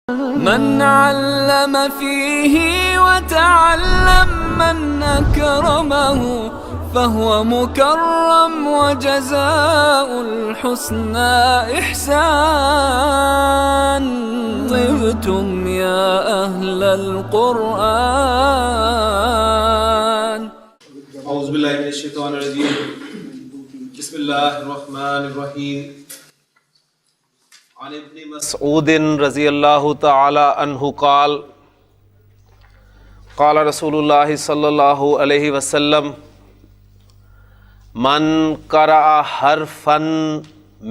من علم فيه وتعلم من أكرمه فهو مكرم وجزاء الحسنى إحسان. طبتم يا أهل القرآن. اعوذ باللہ من الشیطان الرجیم. بسم اللہ الرحمن الرحیم. عن ابن مسعود رضی اللہ تعالی عنہ قال قال رسول اللہ صلی اللہ علیہ وسلم من قرأ حرفا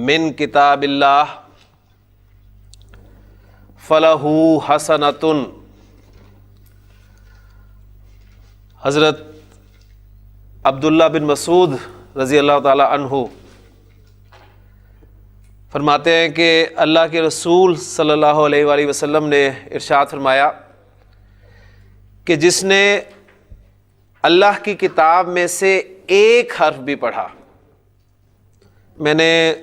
من کتاب اللہ فلہ حسنۃ. حضرت عبداللہ بن مسعود رضی اللہ تعالی عنہ فرماتے ہیں کہ اللہ کے رسول صلی اللہ علیہ وآلہ وسلم نے ارشاد فرمایا کہ جس نے اللہ کی کتاب میں سے ایک حرف بھی پڑھا. میں نے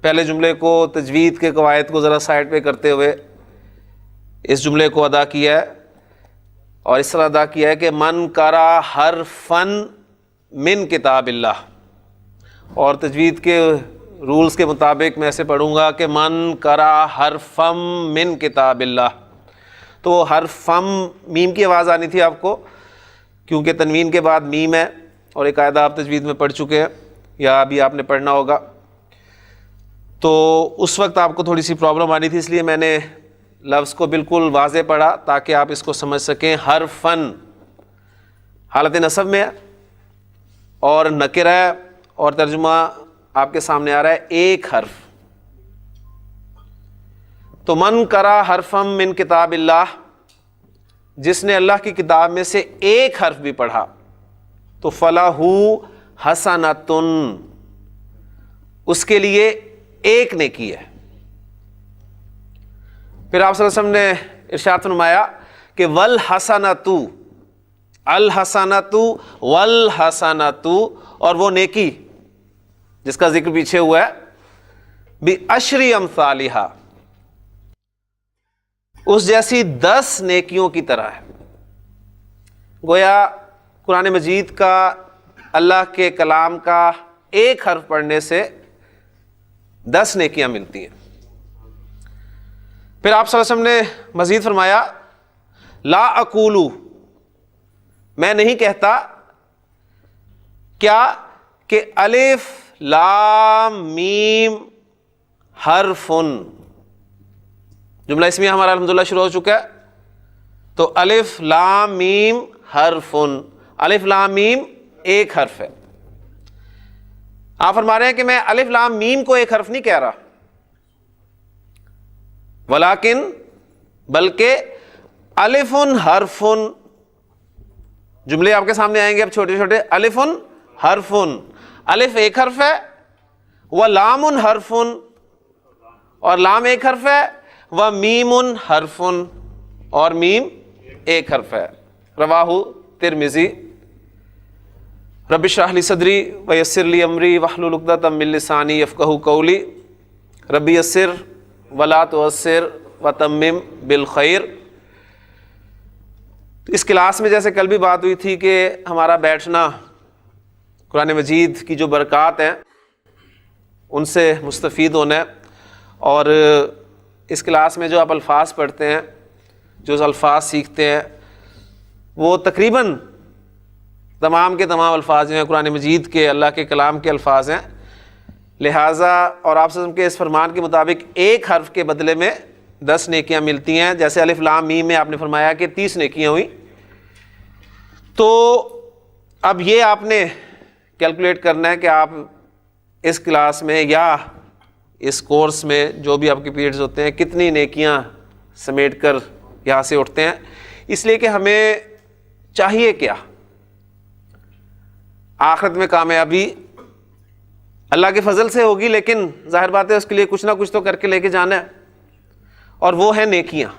پہلے جملے کو تجوید کے قواعد کو ذرا سائڈ پہ کرتے ہوئے اس جملے کو ادا کیا ہے اور اس طرح ادا کیا ہے کہ من قرأ حرفا من کتاب اللہ, اور تجوید کے رولز کے مطابق میں ایسے پڑھوں گا کہ من قرأ حرفم من کتاب اللہ. تو حرفم میم کی آواز آنی تھی آپ کو, کیونکہ تنوین کے بعد میم ہے اور ایک قاعدہ آپ تجوید میں پڑھ چکے ہیں یا ابھی آپ نے پڑھنا ہوگا. تو اس وقت آپ کو تھوڑی سی پرابلم آنی تھی, اس لیے میں نے لفظ کو بالکل واضح پڑھا تاکہ آپ اس کو سمجھ سکیں. حرفن حالت نصب میں ہے اور نکرہ ہے, اور ترجمہ آپ کے سامنے آ رہا ہے ایک حرف. تو من قرأ حرفم من کتاب اللہ, جس نے اللہ کی کتاب میں سے ایک حرف بھی پڑھا تو فلہ حسنۃ, اس کے لیے ایک نیکی ہے. پھر آپ صلی اللہ علیہ وسلم نے ارشاد فرمایا کہ والحسنۃ, الحسنۃ والحسنۃ, اور وہ نیکی جس کا ذکر پیچھے ہوا ہے بعشر امثالھا, اس جیسی 10 نیکیوں کی طرح ہے. گویا قرآن مجید کا, اللہ کے کلام کا ایک حرف پڑھنے سے 10 نیکیاں ملتی ہیں. پھر آپ صلی اللہ علیہ وسلم نے مزید فرمایا لا اقولو, میں نہیں کہتا کیا کہ الف لام میم حرفن, جملہ اسمیہ ہمارا الحمدللہ شروع ہو چکا ہے. تو الف لام میم حرفن, الف لام میم ایک حرف ہے. آپ فرما رہے ہیں کہ میں الف لام میم کو ایک حرف نہیں کہہ رہا, ولیکن بلکہ الفن حرفن, جملے آپ کے سامنے آئیں گے اب چھوٹے چھوٹے. الفن حرفن, الف ایک حرف ہے, ولام حرفن, اور لام ایک حرف ہے, ومیم حرفن, اور میم ایک حرف ہے. رواہ ترمذی. رب اشرح لی صدری ویسر لی امری واحلل عقدۃ من لسانی یفقہوا قولی. رب یسر ولا تعسر وتمم بالخیر. اس کلاس میں جیسے کل بھی بات ہوئی تھی کہ ہمارا بیٹھنا قرآن مجید کی جو برکات ہیں ان سے مستفید ہونا ہے, اور اس کلاس میں جو آپ الفاظ پڑھتے ہیں, جو الفاظ سیکھتے ہیں, وہ تقریباً تمام کے تمام الفاظ جو ہیں قرآن مجید کے, اللہ کے کلام کے الفاظ ہیں. لہٰذا اور آپ وسلم کے اس فرمان کے مطابق ایک حرف کے بدلے میں 10 نیکیاں ملتی ہیں. جیسے الف لام میم میں آپ نے فرمایا کہ 30 نیکیاں ہوئیں. تو اب یہ آپ نے کیلکولیٹ کرنا ہے کہ آپ اس کلاس میں یا اس کورس میں جو بھی آپ کے پیریڈز ہوتے ہیں کتنی نیکیاں سمیٹ کر یہاں سے اٹھتے ہیں. اس لیے کہ ہمیں چاہیے کیا, آخرت میں کامیابی اللہ کے فضل سے ہوگی, لیکن ظاہر بات ہے اس کے لیے کچھ نہ کچھ تو کر کے لے کے جانا ہے, اور وہ ہے نیکیاں.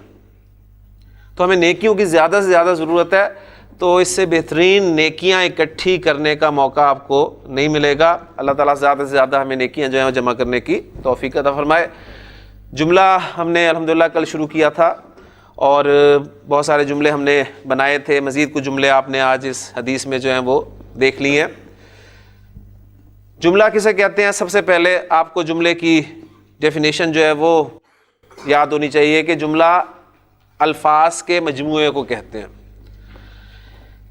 تو ہمیں نیکیوں کی زیادہ سے زیادہ ضرورت ہے. تو اس سے بہترین نیکیاں اکٹھی کرنے کا موقع آپ کو نہیں ملے گا. اللہ تعالیٰ زیادہ سے زیادہ ہمیں نیکیاں جو ہیں جمع کرنے کی توفیق عطا فرمائے. جملہ ہم نے الحمدللہ کل شروع کیا تھا اور بہت سارے جملے ہم نے بنائے تھے، مزید کچھ جملے آپ نے آج اس حدیث میں جو ہیں وہ دیکھ لی ہیں۔ جملہ کسے کہتے ہیں؟ سب سے پہلے آپ کو جملے کی ڈیفینیشن جو ہے وہ یاد ہونی چاہیے کہ جملہ الفاظ کے مجموعے کو کہتے ہیں۔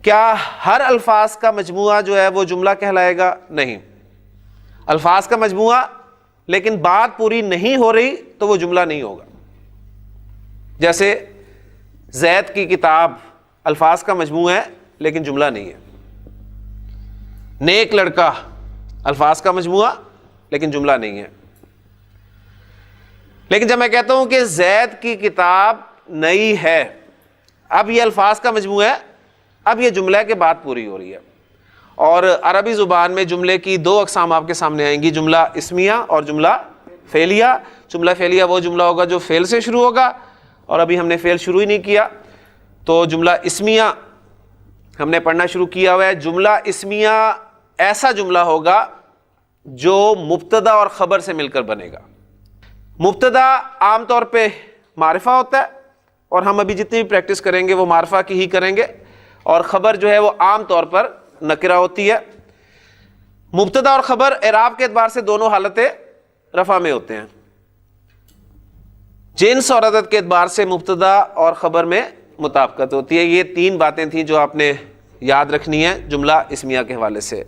کیا ہر الفاظ کا مجموعہ جو ہے وہ جملہ کہلائے گا؟ نہیں، الفاظ کا مجموعہ لیکن بات پوری نہیں ہو رہی تو وہ جملہ نہیں ہوگا۔ جیسے زید کی کتاب الفاظ کا مجموعہ ہے لیکن جملہ نہیں ہے۔ نیک لڑکا الفاظ کا مجموعہ لیکن جملہ نہیں ہے۔ لیکن جب میں کہتا ہوں کہ زید کی کتاب نئی ہے، اب یہ الفاظ کا مجموعہ ہے، اب یہ جملہ ہے کہ بات پوری ہو رہی ہے۔ اور عربی زبان میں جملے کی دو اقسام آپ کے سامنے آئیں گی، جملہ اسمیہ اور جملہ فعلیہ۔ جملہ فعلیہ وہ جملہ ہوگا جو فعل سے شروع ہوگا، اور ابھی ہم نے فعل شروع ہی نہیں کیا، تو جملہ اسمیہ ہم نے پڑھنا شروع کیا ہوا ہے۔ جملہ اسمیہ ایسا جملہ ہوگا جو مبتدا اور خبر سے مل کر بنے گا۔ مبتدا عام طور پہ معرفہ ہوتا ہے، اور ہم ابھی جتنی بھی پریکٹس کریں گے وہ معرفہ کی ہی کریں گے، اور خبر جو ہے وہ عام طور پر نکرہ ہوتی ہے۔ مبتدا اور خبر اعراب کے اعتبار سے دونوں حالت رفع میں ہوتے ہیں۔ جنس اور عدد کے اعتبار سے مبتدا اور خبر میں مطابقت ہوتی ہے۔ یہ تین باتیں تھیں جو آپ نے یاد رکھنی ہے جملہ اسمیہ کے حوالے سے۔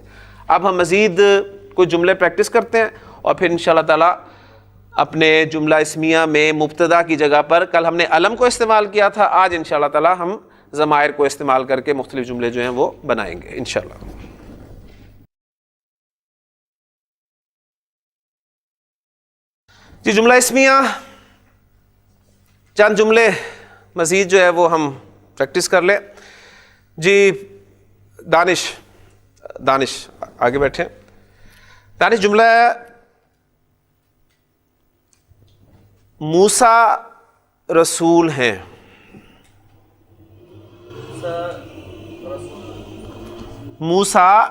اب ہم مزید کچھ جملے پریکٹس کرتے ہیں اور پھر انشاءاللہ تعالی اپنے جملہ اسمیہ میں مبتدا کی جگہ پر، کل ہم نے علم کو استعمال کیا تھا، آج انشاءاللہ تعالی ہم ضمائر کو استعمال کر کے مختلف جملے جو ہیں وہ بنائیں گے انشاءاللہ۔ جی جملہ اسمیہ چند جملے مزید جو ہے وہ ہم پریکٹس کر لیں۔ جی دانش آگے بیٹھیں۔ دانش جملہ ہے موسیٰ رسول ہیں۔ موسیٰ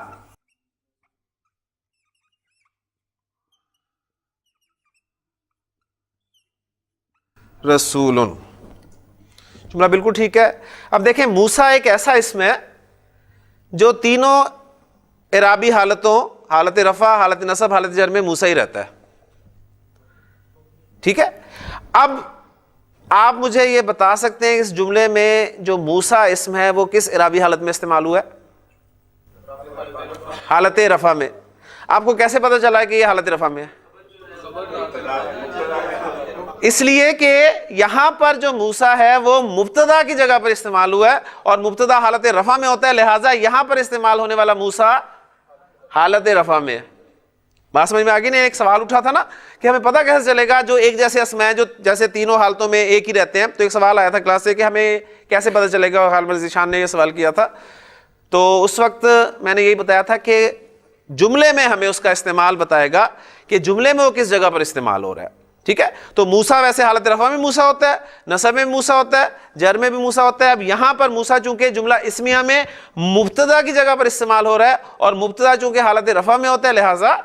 رسول، جملہ بالکل ٹھیک ہے۔ اب دیکھیں موسیٰ ایک ایسا اسم ہے جو تینوں اعرابی حالتوں، حالت رفع، حالت نصب، حالت جر میں موسیٰ ہی رہتا ہے، ٹھیک ہے۔ اب آپ مجھے یہ بتا سکتے ہیں اس جملے میں جو موسیٰ اسم ہے وہ کس اعرابی حالت میں استعمال ہوا ہے؟ حالت رفع میں۔ آپ کو کیسے پتہ چلا کہ یہ حالت رفع میں ہے؟ اس لیے کہ یہاں پر جو موسیٰ ہے وہ مبتدا کی جگہ پر استعمال ہوا ہے، اور مبتدا حالت رفع میں ہوتا ہے، لہٰذا یہاں پر استعمال ہونے والا موسیٰ حالت رفع میں ہے۔ بات سمجھ میں آگے نہیں؟ ایک سوال اٹھا تھا نا کہ ہمیں پتہ کیسے چلے گا جو ایک جیسے اسماء ہیں جو جیسے تینوں حالتوں میں ایک ہی رہتے ہیں، تو ایک سوال آیا تھا کلاس سے کہ ہمیں کیسے پتہ چلے گا، حال ذیشان نے یہ سوال کیا تھا۔ تو اس وقت میں نے یہی بتایا تھا کہ جملے میں ہمیں اس کا استعمال بتائے گا کہ جملے میں وہ کس جگہ پر استعمال ہو رہا ہے، ٹھیک ہے۔ تو موسیٰ ویسے حالت رفع میں موسیٰ ہوتا ہے، نصب میں موسیٰ ہوتا ہے، جر میں بھی موسیٰ ہوتا ہے۔ اب یہاں پر موسیٰ چونکہ جملہ اسمیہ میں مبتدا کی جگہ پر استعمال ہو رہا ہے، اور مبتدا چونکہ حالت رفع میں ہوتا ہے، لہٰذا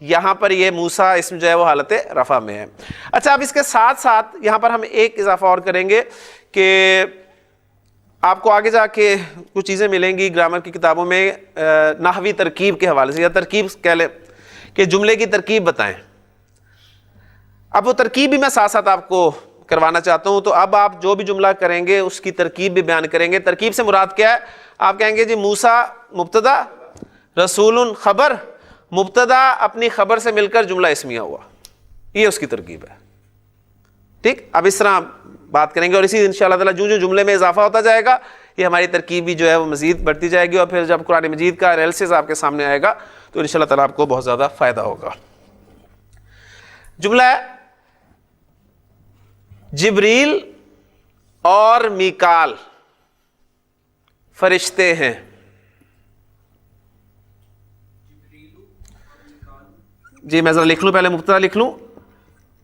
یہاں پر یہ موسیٰ اسم جو ہے وہ حالت رفع میں ہے۔ اچھا، اب اس کے ساتھ ساتھ یہاں پر ہم ایک اضافہ اور کریں گے کہ آپ کو آگے جا کے کچھ چیزیں ملیں گی گرامر کی کتابوں میں نحوی ترکیب کے حوالے سے، یا ترکیب کہہ لیں کہ جملے کی ترکیب بتائیں۔ اب وہ ترکیب بھی میں ساتھ ساتھ آپ کو کروانا چاہتا ہوں، تو اب آپ جو بھی جملہ کریں گے اس کی ترکیب بھی بیان کریں گے۔ ترکیب سے مراد کیا ہے؟ آپ کہیں گے جی موسیٰ مبتدا، رسول خبر، مبتدا اپنی خبر سے مل کر جملہ اسمیہ ہوا، یہ اس کی ترکیب ہے، ٹھیک۔ اب اس طرح بات کریں گے، اور اسی انشاءاللہ تعالی جو جملے میں اضافہ ہوتا جائے گا یہ ہماری ترکیب بھی جو ہے وہ مزید بڑھتی جائے گی، اور پھر جب قرآن مجید کا انالیسس آپ کے سامنے آئے گا تو انشاءاللہ تعالی آپ کو بہت زیادہ فائدہ ہوگا۔ جملہ ہے جبریل اور میکال فرشتے ہیں۔ جی میں ذرا لکھ لوں، پہلے مبتدا لکھ لوں،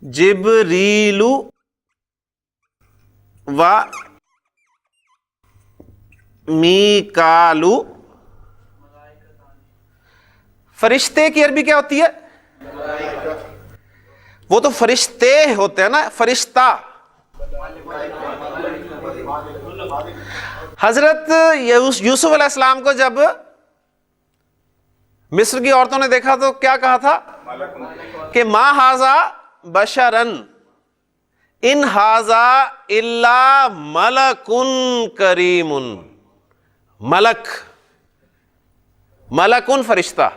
جبریل و میکال۔ فرشتے کی عربی کیا ہوتی ہے؟ وہ تو فرشتے ہوتے ہیں نا, فرشتہ. حضرت یوسف علیہ السلام کو جب مصر کی عورتوں نے دیکھا تو کیا کہا تھا کہ ما ھذا بشرن ان ھذا الا ملک کریم. ملک, ملکن فرشتہ.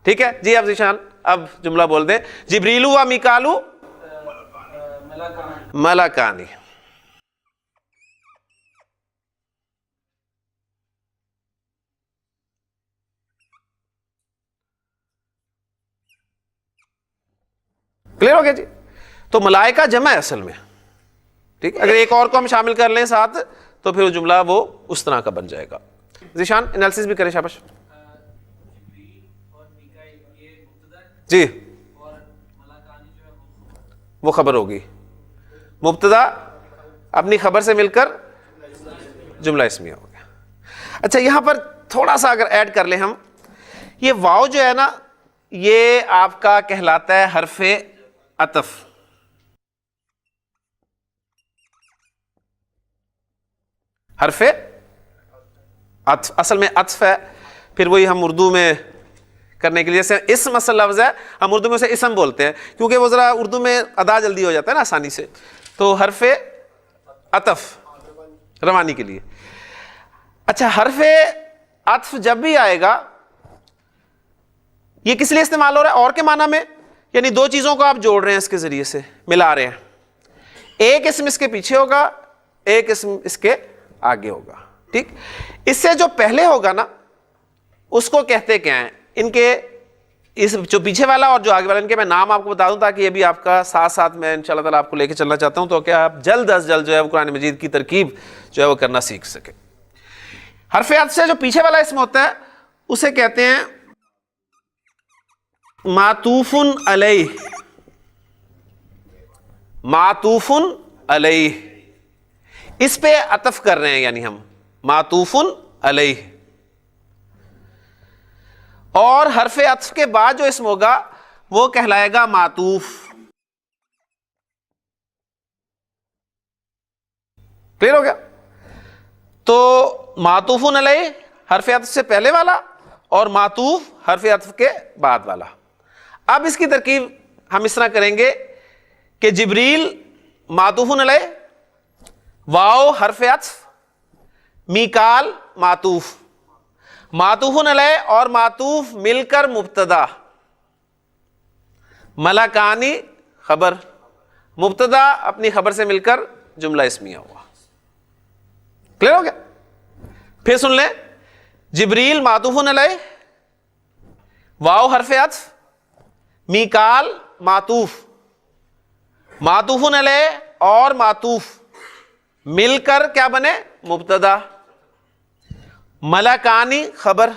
ٹھیک ہے جی. اب ذیشان اب جملہ بول دیں, جبریل و میکالو ملکانی. کلیئر ہو گیا جی. تو ملائکہ جمع ہے اصل میں. ٹھیک, اگر ایک اور کو ہم شامل کر لیں ساتھ تو پھر وہ جملہ وہ اس طرح کا بن جائے گا. ذیشان انالیسس بھی کریں, شاباش. جی وہ خبر ہوگی, مبتدا اپنی خبر سے مل کر جملہ اسمیہ ہو گیا. اچھا یہاں پر تھوڑا سا اگر ایڈ کر لیں ہم, یہ واو جو ہے نا یہ آپ کا کہلاتا ہے حرف عطف. حرف عطف اصل میں عطف ہے, پھر وہی ہم اردو میں کرنے کے لیے جیسے اسم اصل لفظ ہے, ہم اردو میں اسے اسم بولتے ہیں کیونکہ وہ ذرا اردو میں ادا جلدی ہو جاتا ہے نا آسانی سے, تو حرف عطف روانی کے لیے. اچھا حرف عطف جب بھی آئے گا یہ کس لیے استعمال ہو رہا ہے, اور کے معنی میں, یعنی دو چیزوں کو آپ جوڑ رہے ہیں اس کے ذریعے سے, ملا رہے ہیں. ایک اسم اس کے پیچھے ہوگا, ایک اسم اس کے آگے ہوگا. ٹھیک, اس سے جو پہلے ہوگا نا اس کو کہتے کیا ہیں, ان کے اس جو پیچھے والا اور جو آگے والا, ان کے میں نام آپ کو بتا دوں تاکہ یہ بھی آپ کا ساتھ ساتھ میں انشاءاللہ تعالیٰ آپ کو لے کے چلنا چاہتا ہوں, تو کہ آپ جلد از جلد جو ہے وہ قرآن مجید کی ترکیب جو ہے وہ کرنا سیکھ سکیں. حرف عطف سے جو پیچھے والا اسم ہوتا ہے اسے کہتے ہیں معطوف علیہ. معطوف علیہ, اس پہ عطف کر رہے ہیں یعنی ہم معطوف علیہ. اور حرف عطف کے بعد جو اسم ہوگا وہ کہلائے گا معطوف. کلیئر ہو گیا. تو معطوف علیہ حرف عطف سے پہلے والا اور معطوف حرف عطف کے بعد والا. اب اس کی ترکیب ہم اس طرح کریں گے کہ جبریل معطوف علیہ, واو حرف عطف, میکال معطوف, معطوف علیہ اور معطوف مل کر مبتدا, ملکانی خبر, مبتدا اپنی خبر سے مل کر جملہ اسمیہ ہوا. کلیئر ہو گیا. پھر سن لیں, جبریل معطوف علیہ, واو حرف عطف, میکال معطوف, معطوف علیہ اور معطوف مل کر کیا بنے مبتدا, ملکانی خبر,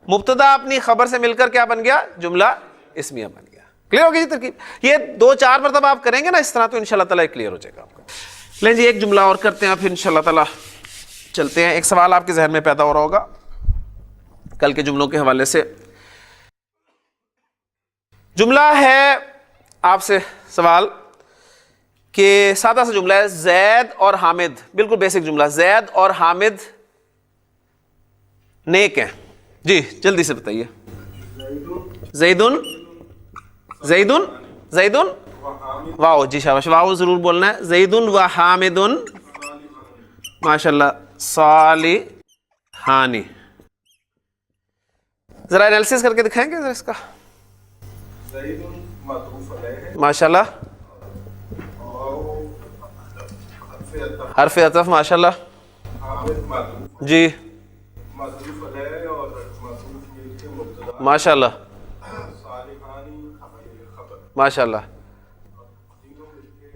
مبتدا اپنی خبر سے مل کر کیا بن گیا جملہ اسمیہ بن گیا. کلیئر ہو گئی جی ترکیب. یہ 2-4 مرتبہ آپ کریں گے نا اس طرح تو انشاءاللہ تعالیٰ کلیئر ہو جائے گا آپ کو. لیں جی ایک جملہ اور کرتے ہیں پھر انشاءاللہ تعالیٰ چلتے ہیں. ایک سوال آپ کے ذہن میں پیدا ہو رہا ہوگا کل کے جملوں کے حوالے سے. جملہ ہے آپ سے سوال کہ سادہ سا جملہ ہے, زید اور حامد, بالکل بیسک جملہ, زید اور حامد نیک ہیں. جی جلدی سے بتائیے. زیدن, زیدن, زیدن, واو, جی شاباش, واو ضرور بولنا ہے. زیدن و حامدن ماشاءاللہ صالحانی. ذرا انالیسس کر کے دکھائیں گے ذرا اس کا. ماشاءاللہ, حرف عطف ماشاءاللہ, جی ماشاءاللہ, ماشاءاللہ,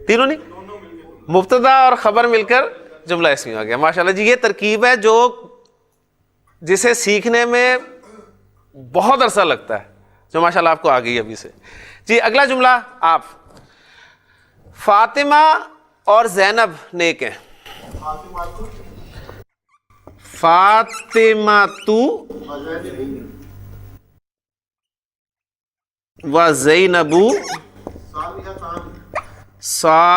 تینوں نہیں, مبتدا اور خبر مل کر جملہ اسمیہ آ گیا. ماشاءاللہ جی, یہ ترکیب ہے جو جسے سیکھنے میں بہت عرصہ لگتا ہے, جو ماشاءاللہ آپ کو آ گئی ابھی سے. جی اگلا جملہ آپ, فاطمہ اور زینب نیک ہیں. فاطمہ تو و زینب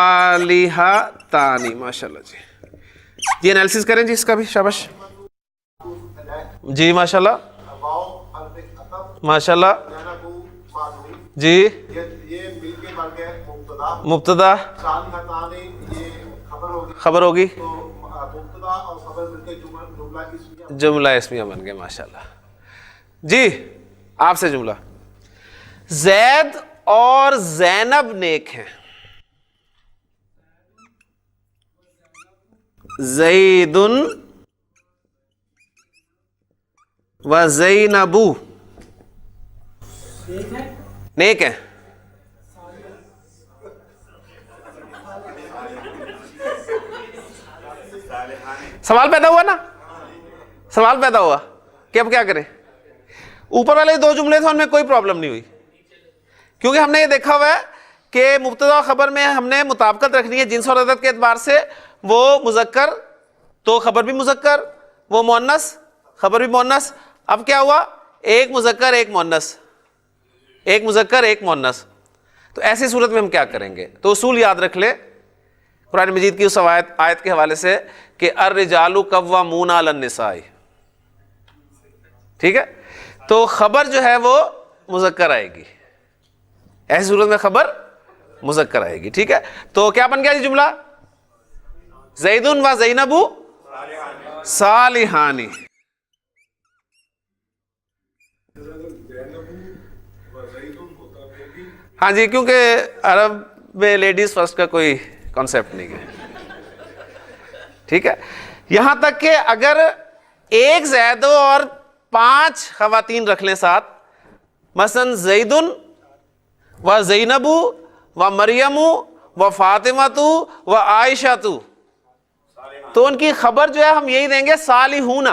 صالحتانی، ماشاء اللہ جی. یہ انالیسس کریں جی اس کا بھی، شاباش جی، ماشاء اللہ ماشاء اللہ جی. مبتدا خبر ہوگی، جملہ اسمیہ بن گیا، ماشاء اللہ جی. آپ سے جملہ، زید اور زینب نیک ہیں. زید و زینب نیک ہیں. سوال پیدا ہوا نا، سوال پیدا ہوا کہ اب کیا کریں. اوپر والے دو جملے تھے ان میں کوئی پرابلم نہیں ہوئی، کیونکہ ہم نے یہ دیکھا ہوا ہے کہ مبتدا و خبر میں ہم نے مطابقت رکھنی ہے جنس اور عدد کے اعتبار سے. وہ مذکر تو خبر بھی مذکر، وہ مؤنث خبر بھی مؤنث. اب کیا ہوا، ایک مذکر ایک مؤنث، ایک مذکر ایک مؤنث. تو ایسی صورت میں ہم کیا کریں گے؟ تو اصول یاد رکھ لیں قرآن مجید کی اس آیت کے حوالے سے کہ الرجال قوامون علی النساء. ٹھیک ہے، تو خبر جو ہے وہ مذکر آئے گی، ایسی صورت میں خبر مذکر آئے گی. ٹھیک ہے، تو کیا بن گیا جی جملہ؟ زید و زینب صالحانی. ہاں جی، کیونکہ عرب میں لیڈیز فرسٹ کا کوئی کانسیپٹ نہیں ہے. ٹھیک ہے، یہاں تک کہ اگر ایک زید اور 5 خواتین رکھ لیں ساتھ، مثلا زید و زینب و مریم و فاطمہ و عائشہ، تو ان کی خبر جو ہے ہم یہی دیں گے صالحون.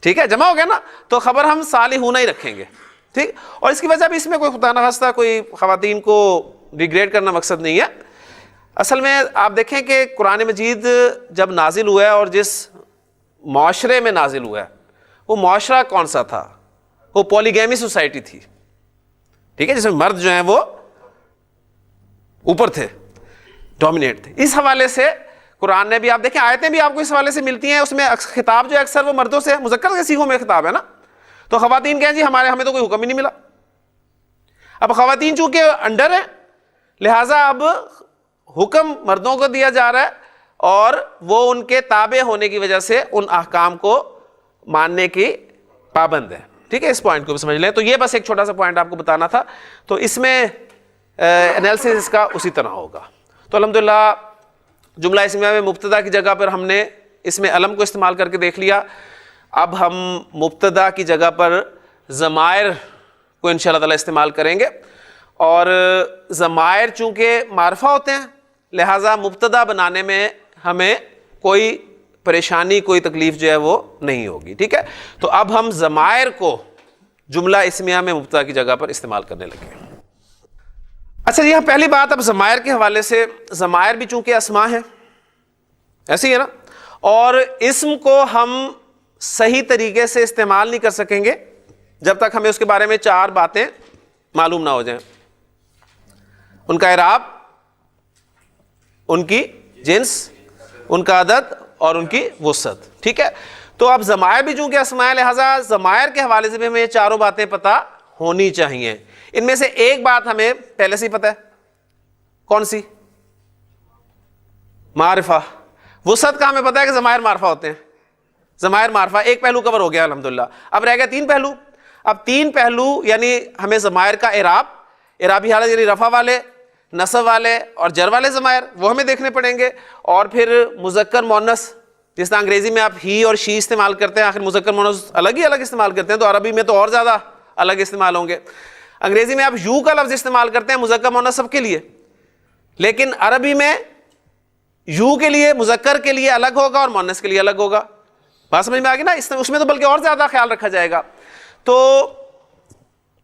ٹھیک ہے، جمع ہو گیا نا، تو خبر ہم صالحون ہی رکھیں گے. ٹھیک، اور اس کی وجہ بھی اس میں کوئی خدا نخواستہ کوئی خواتین کو ڈیگریڈ کرنا مقصد نہیں ہے. اصل میں آپ دیکھیں کہ قرآن مجید جب نازل ہوا ہے اور جس معاشرے میں نازل ہوا ہے وہ معاشرہ کون سا تھا؟ وہ پولیگیمی سوسائٹی تھی. ٹھیک ہے، جس میں مرد جو ہیں وہ اوپر تھے، ڈومینیٹ تھے. اس حوالے سے قرآن نے بھی، آپ دیکھیں آیتیں بھی آپ کو اس حوالے سے ملتی ہیں، اس میں خطاب جو ہے اکثر وہ مردوں سے، مذکر کے صیغوں میں خطاب ہے نا. تو خواتین کہیں جی ہمیں تو کوئی حکم ہی نہیں ملا. اب خواتین چونکہ انڈر ہیں لہٰذا اب حکم مردوں کو دیا جا رہا ہے اور وہ ان کے تابع ہونے کی وجہ سے ان احکام کو ماننے کی پابند ہے. ٹھیک ہے، اس پوائنٹ کو بھی سمجھ لیں. تو یہ بس ایک چھوٹا سا پوائنٹ آپ کو بتانا تھا. تو اس میں انالیسس اس کا اسی طرح ہوگا. تو الحمدللہ جملہ اسمیہ میں مبتدا کی جگہ پر ہم نے اس میں علم کو استعمال کر کے دیکھ لیا. اب ہم مبتدا کی جگہ پر ضمائر کو انشاءاللہ تعالی استعمال کریں گے. اور ضمائر چونکہ معرفہ ہوتے ہیں لہٰذا مبتدا بنانے میں ہمیں کوئی پریشانی، کوئی تکلیف جو ہے وہ نہیں ہوگی. ٹھیک ہے، تو اب ہم ضمائر کو جملہ اسمیہ میں مبتدا کی جگہ پر استعمال کرنے لگے. اچھا جی، یہاں پہلی بات اب ضمائر کے حوالے سے، ضمائر بھی چونکہ اسماء ہیں، ایسے ہی ہے نا، اور اسم کو ہم صحیح طریقے سے استعمال نہیں کر سکیں گے جب تک ہمیں اس کے بارے میں 4 باتیں معلوم نہ ہو جائیں. ان کا اعراب، ان کی جنس، ان کا عدد اور ان کی وسعت. ٹھیک ہے، تو اب ضمائر بھی چونکہ اسماء لہٰذا ضمائر کے حوالے سے بھی ہمیں یہ 4 باتیں پتہ ہونی چاہیے. ان میں سے ایک بات ہمیں پہلے سے ہی پتہ ہے، کون سی؟ معرفہ. وسعت کا ہمیں پتہ ہے کہ ضمائر معرفہ ہوتے ہیں. ضمائر معرفہ ایک پہلو کور ہو گیا الحمدللہ. اب رہ گیا 3 پہلو. اب 3 پہلو یعنی ہمیں ضمائر کا اعراب، اعرابی حالت یعنی رفع والے، نصب والے اور جر والے ضمائر وہ ہمیں دیکھنے پڑیں گے. اور پھر مذکر مؤنث، جس طرح انگریزی میں آپ ہی اور شی استعمال کرتے ہیں، آخر مذکر مؤنث الگ ہی الگ استعمال کرتے ہیں، تو عربی میں تو اور زیادہ الگ استعمال ہوں گے. انگریزی میں آپ یو کا لفظ استعمال کرتے ہیں مذکر مؤنث سب کے لیے، لیکن عربی میں یو کے لیے مذکر کے لیے الگ ہوگا اور مؤنث کے لیے الگ ہوگا. بات سمجھ میں آ گئی نا؟ اس میں تو بلکہ اور زیادہ خیال رکھا جائے گا. تو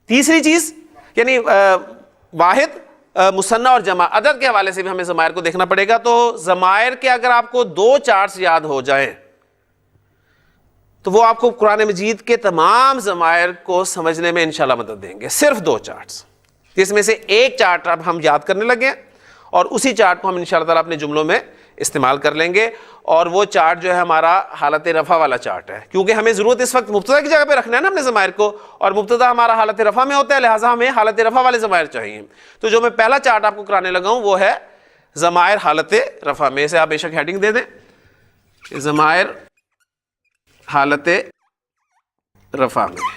تیسری چیز یعنی واحد، مثنی اور جمع، عدد کے حوالے سے بھی ہمیں ضمائر کو دیکھنا پڑے گا. تو ضمائر کے اگر آپ کو 2 چارٹس یاد ہو جائیں تو وہ آپ کو قرآن مجید کے تمام ضمائر کو سمجھنے میں انشاءاللہ مدد دیں گے. صرف 2 چارٹس. جس میں سے ایک چارٹ اب ہم یاد کرنے لگے ہیں اور اسی چارٹ کو ہم انشاءاللہ تعالیٰ اپنے جملوں میں استعمال کر لیں گے. اور وہ چارٹ جو ہے ہمارا حالت رفع والا چارٹ ہے, کیونکہ ہمیں ضرورت اس وقت مبتدا کی جگہ پہ رکھنا ہے نا اپنے ضمائر کو, اور مبتدا ہمارا حالت رفع میں ہوتا ہے, لہٰذا ہمیں حالت رفع والے ضمائر چاہیے. تو جو میں پہلا چارٹ آپ کو کرانے لگا ہوں وہ ہے ضمائر حالت رفع میں. اسے آپ بے شک ہیڈنگ دے دیں, ضمائر حالت رفع میں.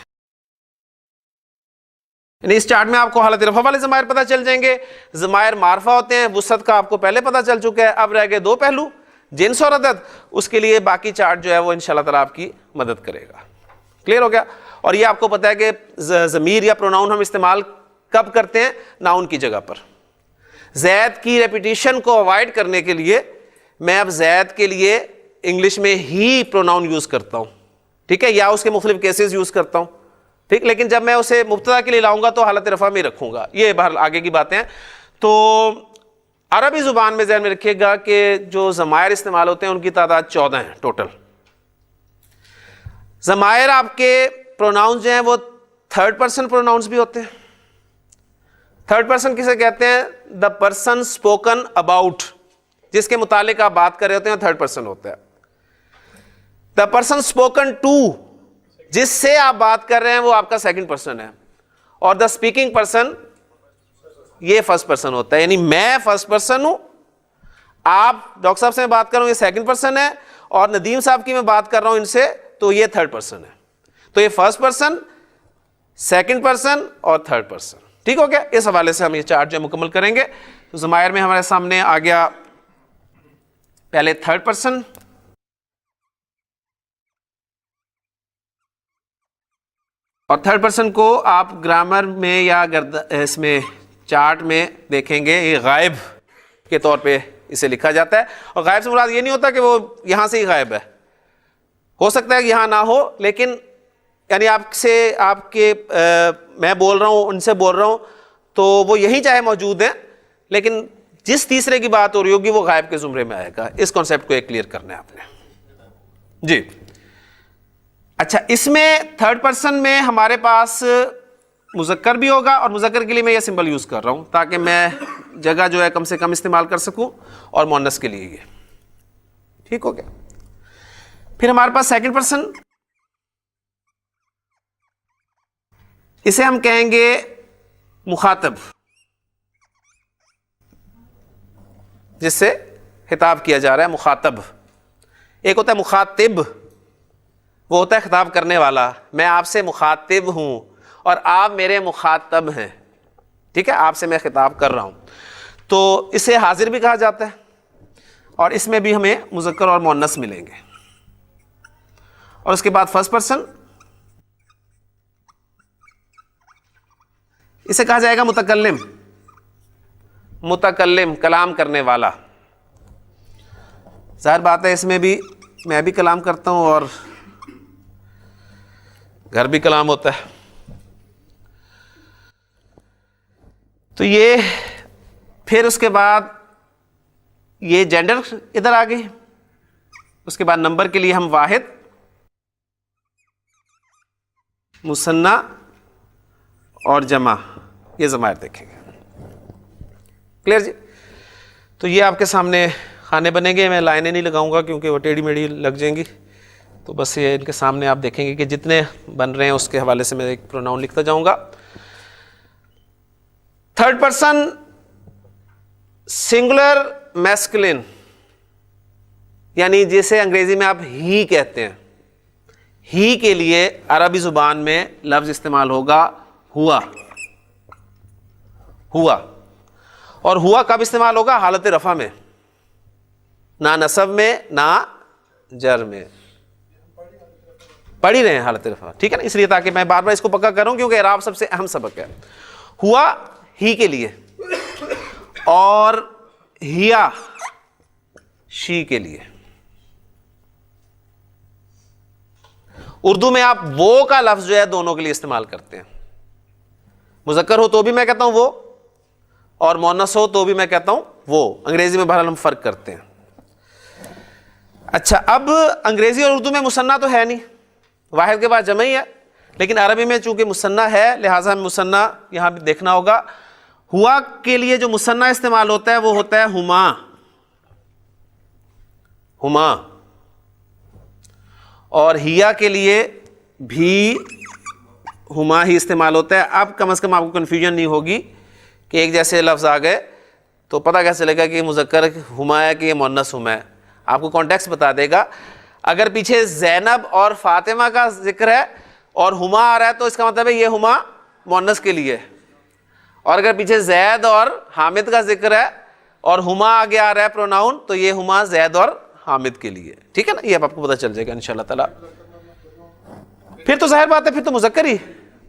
یعنی اس چارٹ میں آپ کو حالت رفع والے ضمائر پتہ چل جائیں گے. ضمائر معرفہ ہوتے ہیں, وسعت کا آپ کو پہلے پتہ چل چکا ہے. اب رہ گئے دو پہلو, جنس اور عدد. اس کے لیے باقی چارٹ جو ہے وہ انشاءاللہ تعالیٰ آپ کی مدد کرے گا. کلیئر ہو گیا؟ اور یہ آپ کو پتہ ہے کہ ضمیر یا پروناؤن ہم استعمال کب کرتے ہیں؟ ناؤن کی جگہ پر. زید کی ریپیٹیشن کو اوائڈ کرنے کے لیے میں اب زید کے لیے انگلش میں ہی پروناؤن یوز کرتا ہوں, ٹھیک ہے, یا اس کے مختلف کیسز یوز کرتا ہوں, ٹھیک. لیکن جب میں اسے مبتدا کے لیے لاؤں گا تو حالت رفع میں رکھوں گا. یہ بہرحال آگے کی باتیں ہیں. تو عربی زبان میں ذہن میں رکھیے گا کہ جو ضمائر استعمال ہوتے ہیں ان کی تعداد 14 ہیں ٹوٹل. ضمائر آپ کے پروناؤنز جو ہیں وہ تھرڈ پرسن پروناؤنز بھی ہوتے ہیں. تھرڈ پرسن کسے کہتے ہیں؟ دا پرسن اسپوکن اباؤٹ, جس کے متعلق آپ بات کر رہے ہوتے ہیں تھرڈ پرسن ہوتا ہے. دا پرسن اسپوکن ٹو, جس سے آپ بات کر رہے ہیں وہ آپ کا سیکنڈ پرسن ہے. اور دا اسپیکنگ پرسن یہ فرسٹ پرسن ہوتا ہے. یعنی میں فرسٹ پرسن ہوں, آپ ڈاکٹر صاحب سے میں بات کر رہا ہوں یہ سیکنڈ پرسن ہے, اور ندیم صاحب کی میں بات کر رہا ہوں ان سے تو یہ تھرڈ پرسن ہے. تو یہ فرسٹ پرسن, سیکنڈ پرسن اور تھرڈ پرسن. ٹھیک ہو گیا؟ اس حوالے سے ہم یہ چارٹ جو مکمل کریں گے. تو ضمائر میں ہمارے سامنے آ گیا پہلے تھرڈ پرسن, اور تھرڈ پرسن کو آپ گرامر میں یا اس میں چارٹ میں دیکھیں گے یہ غائب کے طور پہ اسے لکھا جاتا ہے. اور غائب سے مراد یہ نہیں ہوتا کہ وہ یہاں سے ہی غائب ہے, ہو سکتا ہے کہ یہاں نہ ہو, لیکن یعنی آپ کے میں بول رہا ہوں, ان سے بول رہا ہوں, تو وہ یہیں چاہے موجود ہیں, لیکن جس تیسرے کی بات ہو رہی ہوگی وہ غائب کے زمرے میں آئے گا. اس کانسیپٹ کو ایک کلیئر کرنا ہے آپ نے. جی اچھا, اس میں تھرڈ پرسن میں ہمارے پاس مذکر بھی ہوگا, اور مذکر کے لیے میں یہ سمبل یوز کر رہا ہوں تاکہ میں جگہ جو ہے کم سے کم استعمال کر سکوں, اور مؤنث کے لیے یہ. ٹھیک ہو گیا؟ پھر ہمارے پاس سیکنڈ پرسن, اسے ہم کہیں گے مخاطب, جس سے خطاب کیا جا رہا ہے, مخاطب. ایک ہوتا ہے مخاطب, وہ ہوتا ہے خطاب کرنے والا. میں آپ سے مخاطب ہوں اور آپ میرے مخاطب ہیں, ٹھیک ہے, آپ سے میں خطاب کر رہا ہوں. تو اسے حاضر بھی کہا جاتا ہے, اور اس میں بھی ہمیں مذکر اور مؤنث ملیں گے. اور اس کے بعد فرسٹ پرسن, اسے کہا جائے گا متکلم. متکلم کلام کرنے والا. ظاہر بات ہے اس میں بھی میں بھی کلام کرتا ہوں اور گھر بھی کلام ہوتا ہے. تو یہ پھر اس کے بعد یہ جینڈر ادھر آ گئی. اس کے بعد نمبر کے لیے ہم واحد, مثنیٰ اور جمع یہ ضمائر دیکھیں گے. کلیئر جی؟ تو یہ آپ کے سامنے خانے بنیں گے. میں لائنیں نہیں لگاؤں گا کیونکہ وہ ٹیڑھی میڑھی لگ جائیں گی. تو بس یہ ان کے سامنے آپ دیکھیں گے کہ جتنے بن رہے ہیں اس کے حوالے سے میں ایک پروناؤن لکھتا جاؤں گا. تھرڈ پرسن سنگولر میسکلن, یعنی جسے انگریزی میں آپ ہی کہتے ہیں. ہی کے لیے عربی زبان میں لفظ استعمال ہوگا ہوا. ہوا, اور ہوا کب استعمال ہوگا؟ حالت رفع میں, نہ نصب میں نہ جر میں. پڑھ ہی رہے ہیں حالت رفع, ٹھیک ہے نا, اس لیے تاکہ میں بار بار اس کو پکا کروں کیونکہ اعراب سب سے اہم سبق ہے. ہوا ہی کے لیے, اور ہیا شی کے لیے. اردو میں آپ وہ کا لفظ جو ہے دونوں کے لیے استعمال کرتے ہیں. مذکر ہو تو بھی میں کہتا ہوں وہ, اور مؤنث ہو تو بھی میں کہتا ہوں وہ. انگریزی میں بہرحال ہم فرق کرتے ہیں. اچھا, اب انگریزی اور اردو میں مثنیٰ تو ہے نہیں, واحد کے بعد جمع ہی ہے, لیکن عربی میں چونکہ مثنیٰ ہے لہٰذا ہمیں مثنیٰ یہاں بھی دیکھنا ہوگا. ہوا کے لیے جو مثنیٰ استعمال ہوتا ہے وہ ہوتا ہے ہما، ہما، اور ہیا کے لیے بھی ہما ہی استعمال ہوتا ہے. اب کم از کم آپ کو کنفیوژن نہیں ہوگی کہ ایک جیسے لفظ آ گئے تو پتہ کیسے چلے گا کہ یہ مذکر ہما ہے کہ یہ مؤنث ہما ہے. آپ کو کانٹیکسٹ بتا دے گا. اگر پیچھے زینب اور فاطمہ کا ذکر ہے اور ہما آ رہا ہے تو اس کا مطلب ہے یہ ہما مؤنث کے لیے، اور اگر پیچھے زید اور حامد کا ذکر ہے اور ہما آگے آ رہا ہے پروناؤن تو یہ ہما زید اور حامد کے لیے. ٹھیک ہے نا، یہ آپ کو پتہ چل جائے گا انشاءاللہ تعالی. پھر تو ظاہر بات ہے، پھر تو مذکر ہی،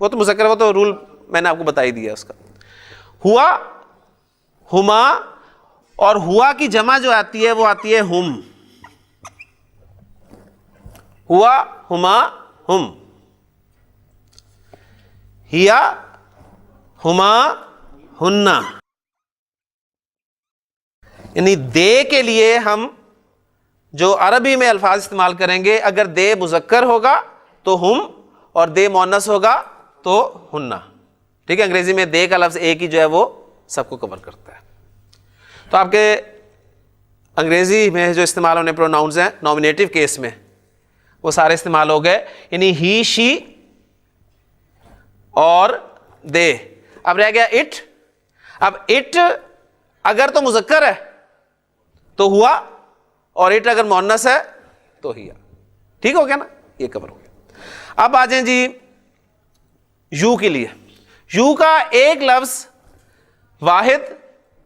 وہ تو مذکر، وہ تو رول میں نے آپ کو بتا ہی دیا اس کا. ہوا، ہما، اور ہوا کی جمع جو آتی ہے وہ آتی ہے ہم. ہوا، ہما، ہم. ہیا، ہما، ہننا. یعنی دے کے لیے ہم جو عربی میں الفاظ استعمال کریں گے، اگر دے مذکر ہوگا تو ہم اور دے مؤنث ہوگا تو ہننا. ٹھیک ہے، انگریزی میں دے کا لفظ ایک ہی جو ہے وہ سب کو کور کرتا ہے. تو آپ کے انگریزی میں جو استعمال ہونے پروناؤنز ہیں نامینیٹو کیس میں وہ سارے استعمال ہو گئے، یعنی ہی، شی اور دے. اب رہ گیا اٹ. اب اٹ اگر تو مذکر ہے تو ہوا، اور اٹ اگر مؤنث ہے تو ہیا. ٹھیک ہو گیا نا، یہ کور ہو گیا. اب آ جائیں جی یو کے لیے. یو کا ایک لفظ واحد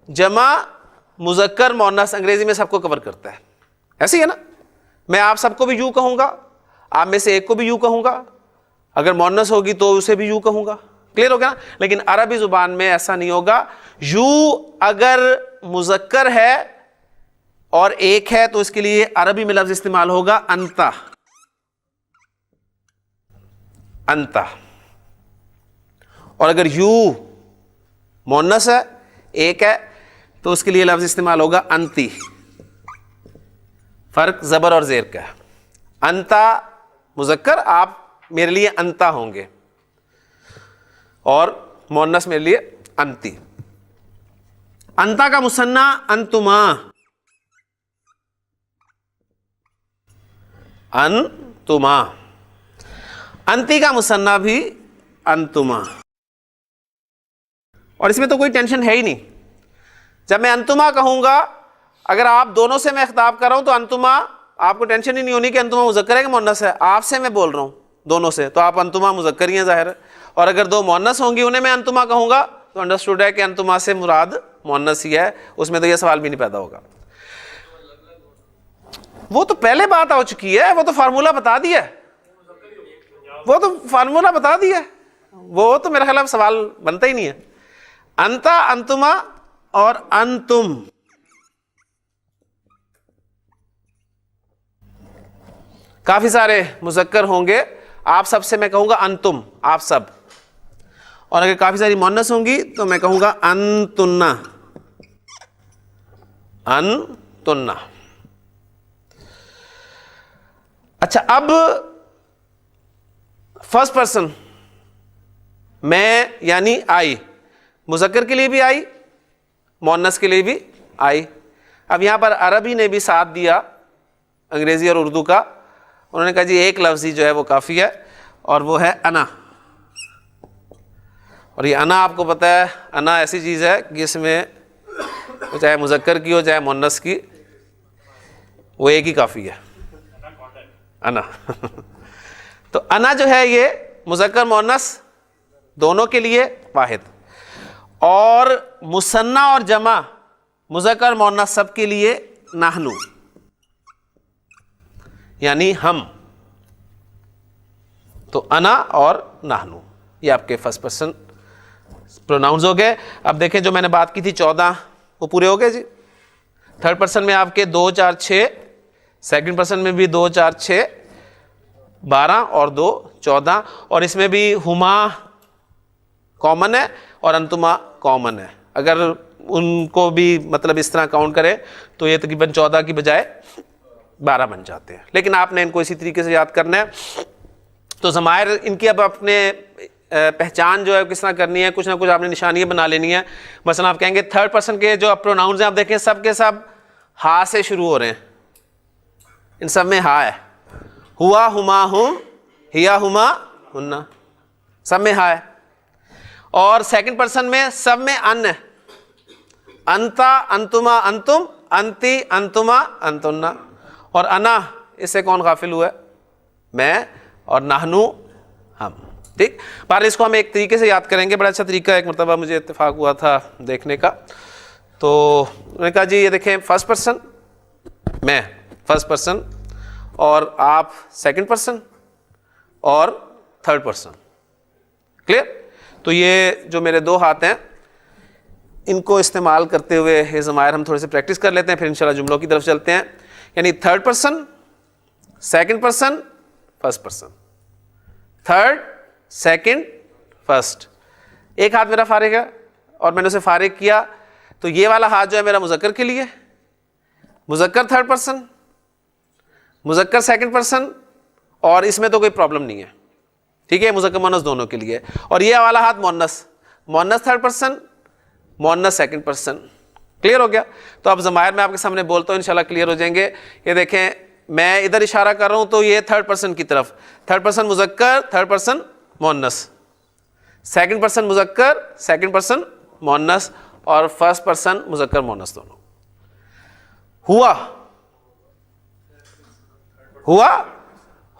جمع مذکر مؤنث انگریزی میں سب کو کور کرتا ہے. ایسے ہی ہے نا، میں آپ سب کو بھی یو کہوں گا، آپ میں سے ایک کو بھی یو کہوں گا، اگر مؤنث ہوگی تو اسے بھی یو کہوں گا. کلیئر ہو گیا نا. لیکن عربی زبان میں ایسا نہیں ہوگا. یو اگر مذکر ہے اور ایک ہے تو اس کے لیے عربی میں لفظ استعمال ہوگا انتا، انتا. اور اگر یو مؤنث ہے، ایک ہے، تو اس کے لیے لفظ استعمال ہوگا انتی. فرق زبر اور زیر کا ہے. انتا مذکر، آپ میرے لیے انتا ہوں گے، اور مؤنث میرے لیے انتی. انتا کا مثنیٰ انتما، انتما. انتی کا مثنیٰ بھی انتما. اور اس میں تو کوئی ٹینشن ہے ہی نہیں. جب میں انتما کہوں گا، اگر آپ دونوں سے میں خطاب کر رہا ہوں تو انتما، آپ کو ٹینشن ہی نہیں ہونی کہ انتما مذکر ہے کہ مؤنث ہے. آپ سے میں بول رہا ہوں دونوں سے، تو آپ انتما مذکر ہی ہیں ظاہر ہے. اور اگر دو مؤنث ہوں گی انہیں میں انتما کہوں گا تو انڈرسٹوڈ ہے کہ انتما سے مراد مؤنث ہی ہے. اس میں تو یہ سوال بھی نہیں پیدا ہوگا. وہ تو پہلے بات ہو چکی ہے، وہ تو فارمولہ بتا دیا ہے، وہ تو فارمولہ بتا دیا ہے، وہ تو میرے خیال سوال بنتا ہی نہیں ہے. انتا، انتما اور انتم. کافی سارے مذکر ہوں گے، آپ سب سے میں کہوں گا انتم، آپ سب. اور اگر کافی ساری مؤنث ہوں گی تو میں کہوں گا انتنا، انتنا. اچھا، اب فرسٹ پرسن میں یعنی آئی، مذکر کے لیے بھی آئی، مؤنث کے لیے بھی آئی. اب یہاں پر عربی نے بھی ساتھ دیا انگریزی اور اردو کا. انہوں نے کہا جی ایک لفظ ہی جو ہے وہ کافی ہے، اور وہ ہے انا. اور یہ انا آپ کو پتہ ہے، انا ایسی چیز ہے کہ اس میں چاہے مذکر کی ہو چاہے مؤنث کی، وہ ایک ہی کافی ہے، انا. تو انا جو ہے یہ مذکر مؤنث دونوں کے لیے واحد، اور مثنیٰ اور جمع مذکر مؤنث سب کے لیے نحنو، یعنی ہم. تو انا اور نحنو یہ آپ کے فرسٹ پرسن پروناؤنز ہو گئے. اب دیکھیں جو میں نے بات کی تھی 14 وہ پورے ہو گئے جی. تھرڈ پرسن میں آپ کے 2 4 6، سیکنڈ پرسن میں بھی 2 4 6 12 اور 2 14، اور اس میں بھی ہما کامن ہے اور انتما کامن ہے. اگر ان کو بھی مطلب اس طرح کاؤنٹ کرے تو یہ تقریباً 14 کی بجائے 12 بن جاتے ہیں. لیکن آپ نے ان کو اسی طریقے سے یاد کرنا ہے. تو ضمائر ان کی اب اپنے پہچان جو ہے کس طرح کرنی ہے، کچھ نہ کچھ آپ نے نشانیاں بنا لینی ہے. مثلا آپ کہیں گے تھرڈ پرسن کے جو پروناؤنز ہیں آپ دیکھیں سب کے سب ہا سے شروع ہو رہے ہیں، ان سب میں ہا ہے. ہوا، ہما، ہم، ہیا، ہما، ہننا، سب میں ہا ہے. اور سیکنڈ پرسن میں سب میں ان ہے، انتا، انتما، انتم، انتی، انتما، انتنا. اور انا، اس سے کون غافل ہوا ہے؟ میں. اور نحنو، ہم. ٹھیک. پر اس کو ہم ایک طریقے سے یاد کریں گے، بڑا اچھا طریقہ. ایک مرتبہ مجھے اتفاق ہوا تھا دیکھنے کا، تو انہوں نے کہا جی یہ دیکھیں فرسٹ پرسن، میں فرسٹ پرسن، اور آپ سیکنڈ پرسن اور تھرڈ پرسن. کلیئر؟ تو یہ جو میرے دو ہاتھ ہیں ان کو استعمال کرتے ہوئے یہ ضمائر ہم تھوڑے سے پریکٹس کر لیتے ہیں، پھر انشاءاللہ جملوں کی طرف چلتے ہیں. یعنی third person, second person, first person, third, second, first. ایک ہاتھ میرا فارغ ہے اور میں نے اسے فارغ کیا، تو یہ والا ہاتھ جو ہے میرا مذکر کے لیے، مذکر تھرڈ پرسن، مذکر سیکنڈ پرسن، اور اس میں تو کوئی پرابلم نہیں ہے. ٹھیک ہے، مذکر مؤنث دونوں کے لیے. اور یہ والا ہاتھ مؤنث، مؤنث تھرڈ پرسن، مؤنث سیکنڈ پرسن. کلیئر ہو گیا؟ تو اب ضمائر میں آپ کے سامنے بولتا ہوں انشاءاللہ کلیئر ہو جائیں گے. یہ دیکھیں میں ادھر اشارہ کر رہا ہوں تو یہ تھرڈ پرسن کی طرف، تھرڈ پرسن مذکر، تھرڈ پرسن مؤنث، سیکنڈ پرسن مذکر، سیکنڈ پرسن مؤنث، اور فرسٹ پرسن مذکر مؤنث دونوں. ہوا، ہوا،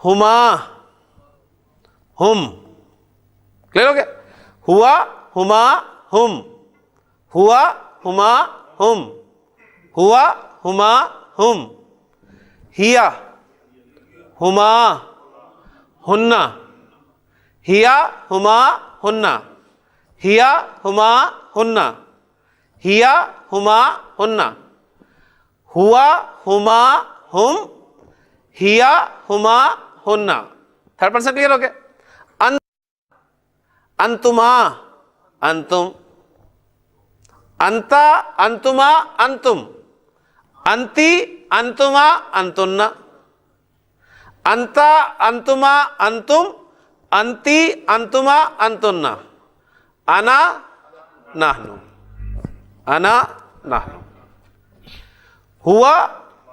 ہما، ہم. کلیئر ہو گیا؟ ہوا، ہما، ہم، ہوا، ہما، ہم، ہوا، ہما، ہم، ہیا، ہما، ہننا، ہیا، ہما، ہننا، ہیا، ہما، ہننا، ہیا، ہما، ہننا، ہوا، ہما، ہم، ہیا، ہما، ہننا. تھرڈ پرسن کلیئر ہو گیا؟ انتما، انتم، انتا، انتما، انتم، انتی، انتما، انتنا، انتا، انتما، انتم، انتی، انتما، انتنا، انا، نحنو، انا، نحنو. ہوا،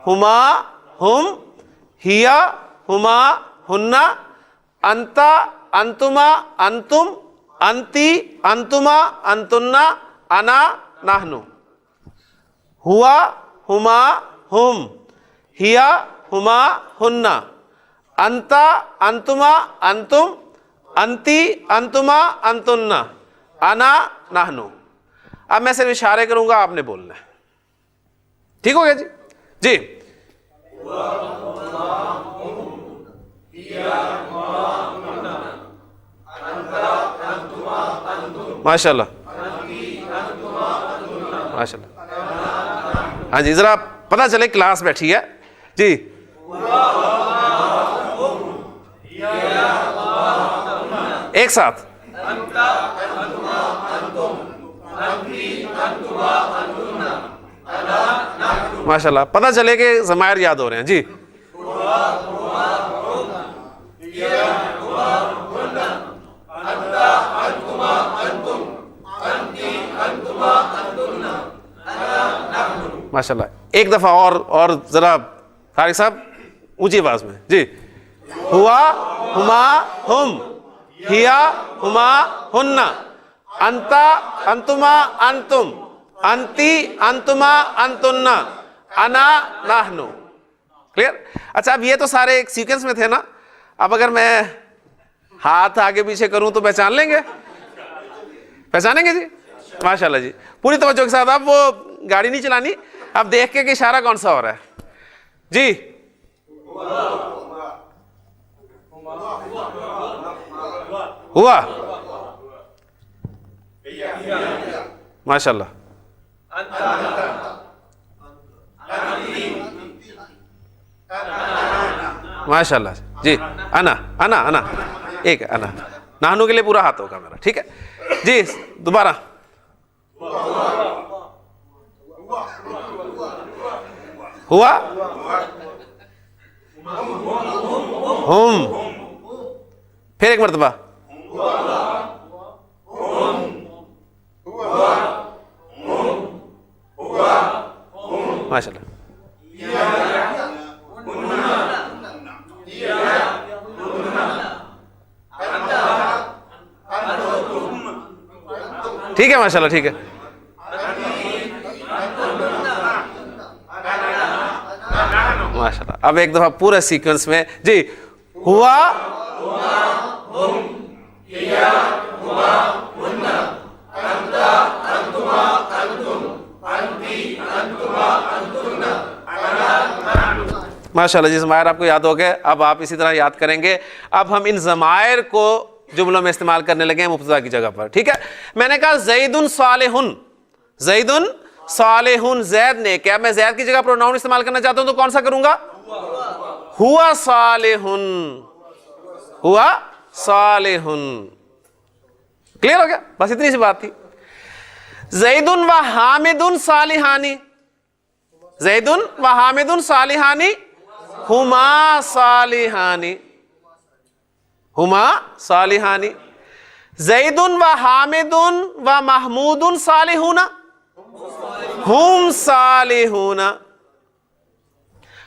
ہما، ہم، ہیا، ہما، ہننا، انتا، انتما، انتم، انتی، انتما، انتنا، انا، نحنو. ہوا، ہما، ہم، ہیا، ہما، ہننا، انتا، انتما، انتم، انتی، انتما، انتنا، انا، نحنو. اب میں صرف اشارے کروں گا، آپ نے بولنا ہے. ٹھیک ہو گیا جی؟ جی ماشاء اللہ، ماشاء اللہ. ہاں جی ذرا پتہ چلے کلاس بیٹھی ہے. جی ایک ساتھ ماشاء اللہ، پتہ چلے کہ ضمائر یاد ہو رہے ہیں. جی ماشاء اللہ. ایک دفعہ اور ذرا طارق صاحب اونچی آواز میں. جی ہوا، ہما، ہم، ہیا، ہما، ہننا، انتا، انتما، انتم، انتی، انتما، انتنا، انا، نحنو. کلیئر؟ اچھا اب یہ تو سارے ایک سیکوینس میں تھے نا. اب اگر میں ہاتھ آگے پیچھے کروں تو پہچان لیں گے؟ پہچانیں گے جی؟ ماشاءاللہ جی. پوری توجہ کے ساتھ. اب وہ گاڑی نہیں چلانی، اب دیکھ کے کہ اشارہ کون سا ہو رہا ہے. جی ہوا ماشاء اللہ. ماشاء اللہ جی. انا، انا، انا، ایک ہے انا. نحنو کے لیے پورا ہاتھ ہوگا میرا. ٹھیک ہے جی. دوبارہ ہوا، ہم، پھر ایک مرتبہ ماشاء اللہ. ٹھیک ہے ماشاء اللہ, ٹھیک ہے. ماشاء اللہ. اب ایک دفعہ پورے سیکوینس میں جی. ہوا ماشاء اللہ جی. ضمائر آپ کو یاد ہو گئے, اب آپ اسی طرح یاد کریں گے. اب ہم ان ضمائر کو جملوں میں استعمال کرنے لگے ہیں مبتدا کی جگہ پر. ٹھیک ہے, میں نے کہا زید صالح, زید صالح, زید نے کیا, میں زید کی جگہ پروناؤن استعمال کرنا چاہتا ہوں تو کون سا کروں گا؟ ہوا صالح, ہوا صالح. کلیئر ہو گیا؟ بس اتنی سی بات تھی. زید و حامد صالحانی, زید و حامد صالحانی, ہما صالحانی, ہما صالحانی. زید و حامد و محمود صالحون, ہم صالحون.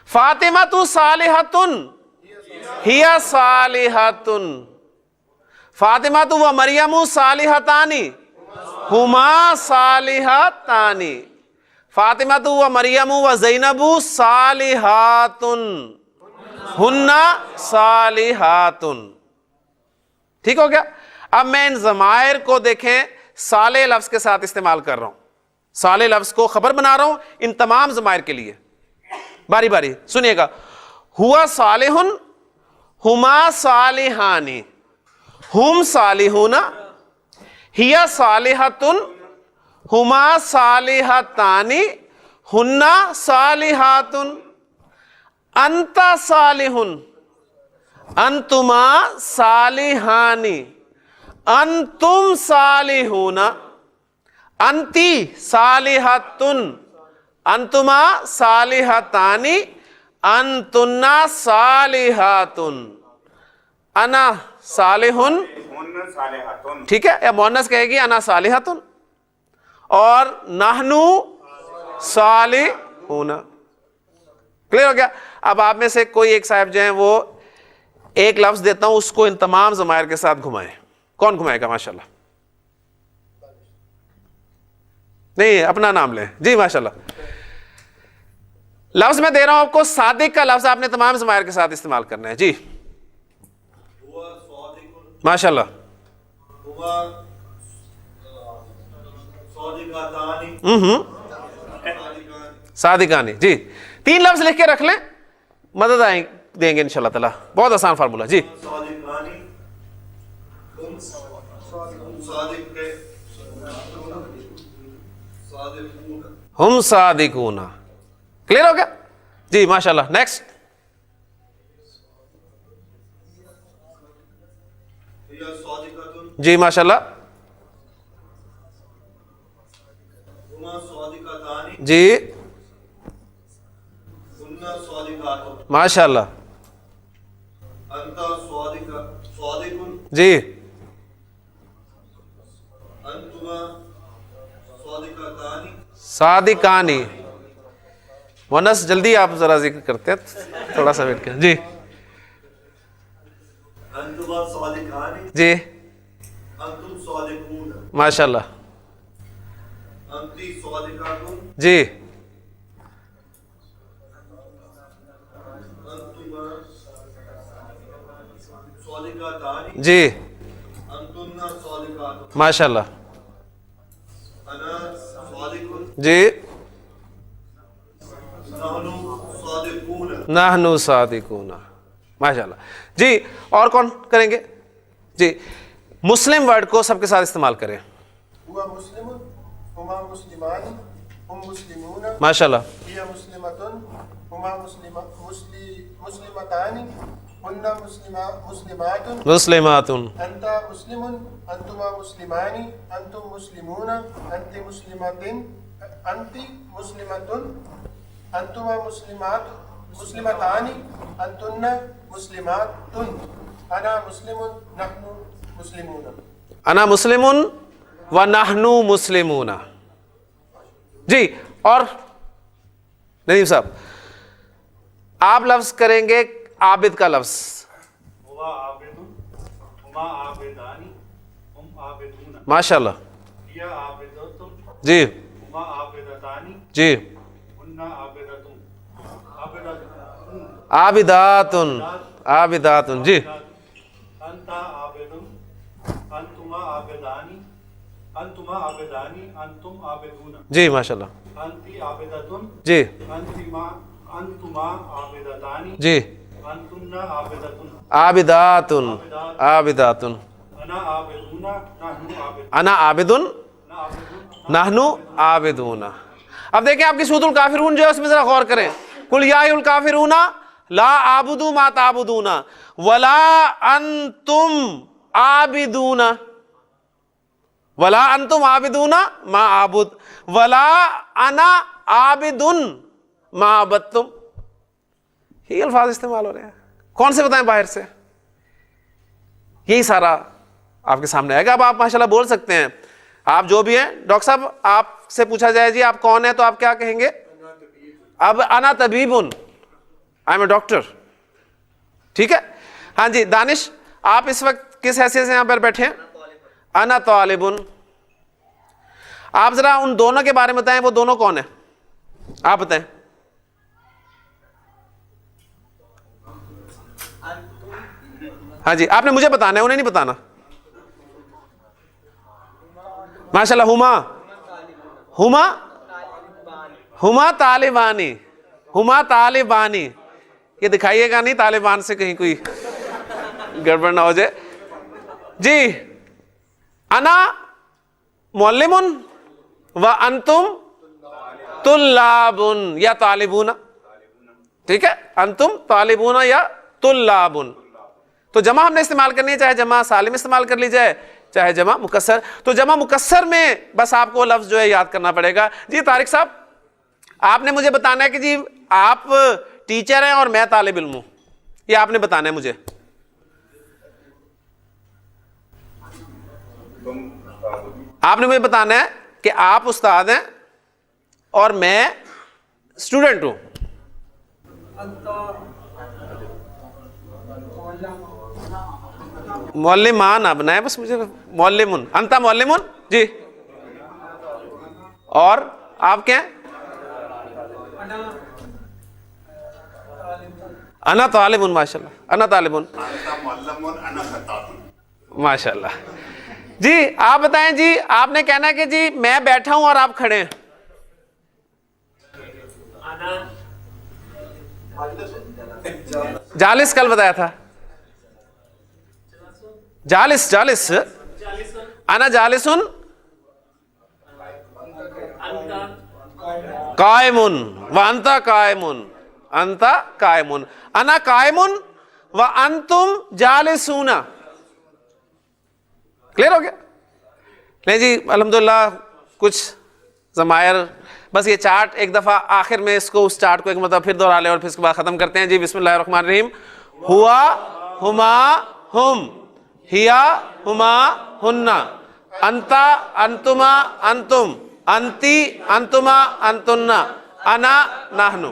فاطمۃ صالحۃ, ہی صالحۃ. فاطمۃ و مریم صالحتان, ہما صالحتان. فاطمۃ و مریم و زینب صالحات, ہن صالحات. ٹھیک ہو گیا؟ اب میں ان ضمائر کو دیکھیں صالح لفظ کے ساتھ استعمال کر رہا ہوں, صالح لفظ کو خبر بنا رہا ہوں ان تمام ضمائر کے لیے. باری باری سنیے گا. ہوا صالح, ہما صالحانی, ہم صالحون, ہی صالحۃ, ہما صالحتان, ہن صالحات. انت صالح, انتما صالحان, انتم صالحون. انتی صالحۃ, انتما صالحتان, انتن صالحات. انا صالح, ٹھیک ہے, یا مؤنث کہے گی انا صالحۃ, اور نحنو صالحون. کلیئر ہو گیا؟ اب آپ میں سے کوئی ایک صاحب جو ہیں وہ ایک لفظ دیتا ہوں, اس کو ان تمام ضمائر کے ساتھ گھمائیں. کون گھمائے گا؟ ماشاءاللہ. نہیں, اپنا نام لیں جی. ماشاءاللہ. لفظ میں دے رہا ہوں آپ کو, صادق کا لفظ آپ نے تمام ضمائر کے ساتھ استعمال کرنا ہے جی. ماشاءاللہ. صادقانی جی. 3 لفظ لکھ کے رکھ لیں, مدد آئیں دیں گے انشاءاللہ تعالی. بہت آسان فارمولہ جی. ہم صادقون. کلیئر ہو گیا جی؟ ماشاءاللہ. نیکسٹ. جی ماشاءاللہ. جی ماشاءاللہ. جی صادقانی. مؤنث جلدی آپ ذرا ذکر کرتے ہیں, تھوڑا سا ویٹ کریں جی. جی ماشاءاللہ. جی جی ماشاءاللہ. جی نحن صادقون. ماشاءاللہ جی. اور کون کریں گے جی؟ مسلم ورڈ کو سب کے ساتھ استعمال کریں. ہوا مسلم, ہما مسلمان, ہم مسلمون. ماشاءاللہ. ہی مسلمتن, ہما مسلمتان, ہن مسلمات. مسلمات. انت مسلم, انتما مسلمان, انتم مسلمون, انت مسلمتن, انتی مسلمتن, انتما مسلمات, مسلمتان, انتن مسلمات. انا مسلم, نحن مسلمون. انا مسلم و نحن مسلمون. جی. اور ندیم صاحب آپ لفظ کریں گے عابد کا لفظ. ہوا عابدun ہما عابدانی ہم عابدون. ماشاء اللہ. ہی عابدتن جی ہما عابدتانی جی. ہن عابدتن. عابداتن عابداتن. جی انت عابدن انتما عابدانی انتما عابدانی انتم عابدون. جی ماشاء اللہ. انتی عابدتن جی انتما عابدتانی جی. انتن عابدتن. عابداتن عابداتن. انا عابدون نحن عابدون. انا عابدن نحن عابدون. اب دیکھیں آپ کی سورۃ الکافرون جو ہے اس میں ذرا غور کریں. قل یا ایھا الکافرون لا اعبد ما تعبدون ولا انتم عابدون ولا انتم عابدون ما اعبد ولا انا عابد ما عبدتم. یہ الفاظ استعمال ہو رہے ہیں. کون سے بتائیں باہر سے؟ یہی سارا آپ کے سامنے آئے گا. اب آپ ماشاءاللہ بول سکتے ہیں. آپ جو بھی ہیں ڈاکٹر صاحب آپ سے پوچھا جائے جی آپ کون ہیں تو آپ کیا کہیں گے؟ اب انا طبیب آئی ایم اے ڈاکٹر. ٹھیک ہے. ہاں جی دانش آپ اس وقت کس حیثیت سے یہاں پر بیٹھے ہیں؟ انا طالب. آپ ذرا ان دونوں کے بارے میں بتائیں وہ دونوں کون ہیں؟ آپ بتائیں. ہاں جی آپ نے مجھے بتانا ہے انہیں نہیں بتانا. ماشاءاللہ. ہما طالبانی. ہما طالبانی. یہ دکھائیے گا نہیں طالبان سے کہیں کوئی گڑبڑ نہ ہو جائے. جی انا معلم و انتم طلاب یا طالبون. ٹھیک ہے. انتم طالبون یا طلاب. تو جمع ہم نے استعمال کرنی ہے چاہے جمع سالم استعمال کر لی جائے چاہے جمع مکسر. تو جمع مکسر میں بس آپ کو لفظ جو ہے یاد کرنا پڑے گا. جی طارق صاحب آپ نے مجھے بتانا ہے کہ جی آپ ٹیچر ہیں اور میں طالب علم ہوں. یہ آپ نے بتانا ہے مجھے. آپ نے مجھے بتانا ہے کہ آپ استاد ہیں اور میں اسٹوڈنٹ ہوں. معلمان آپ بنائے بس مجھے. معلمن انتا معلمن. جی اور آپ کیا ہیں؟ انا طالبن. ماشاء اللہ. انا طالبن. ماشاء اللہ. جی آپ بتائیں جی آپ نے کہنا ہے کہ جی میں بیٹھا ہوں اور آپ کھڑے ہیں. جالس کل بتایا تھا. جالس جالس. انا جالسن قائمن وانت قائمن. انت قائمن. انا قائمن وانتم جالسون. کلیئر ہو گیا؟ نہیں جی الحمدللہ کچھ ضمائر بس یہ چارٹ ایک دفعہ آخر میں اس کو اس چارٹ کو ایک مرتبہ پھر دوہرا لیں اور پھر اس کے بعد ختم کرتے ہیں. جی بسم اللہ الرحمن الرحیم. ہوا ہما ہم ہیا ہما ہننا انتا انتما انتم انتی انتما انتنا انا نحن.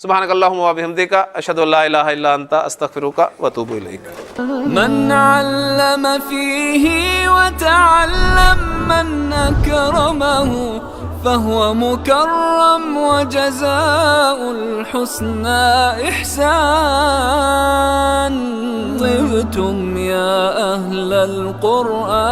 سبحانک اللہم و بحمدک اشہد ان لا الہ الا انت استغفرک و اتوب الیک. من علم فيه وتعلم من أكرمه فهو مكرم وجزاء الحسنى إحسان. طبتم يا أهل القرآن.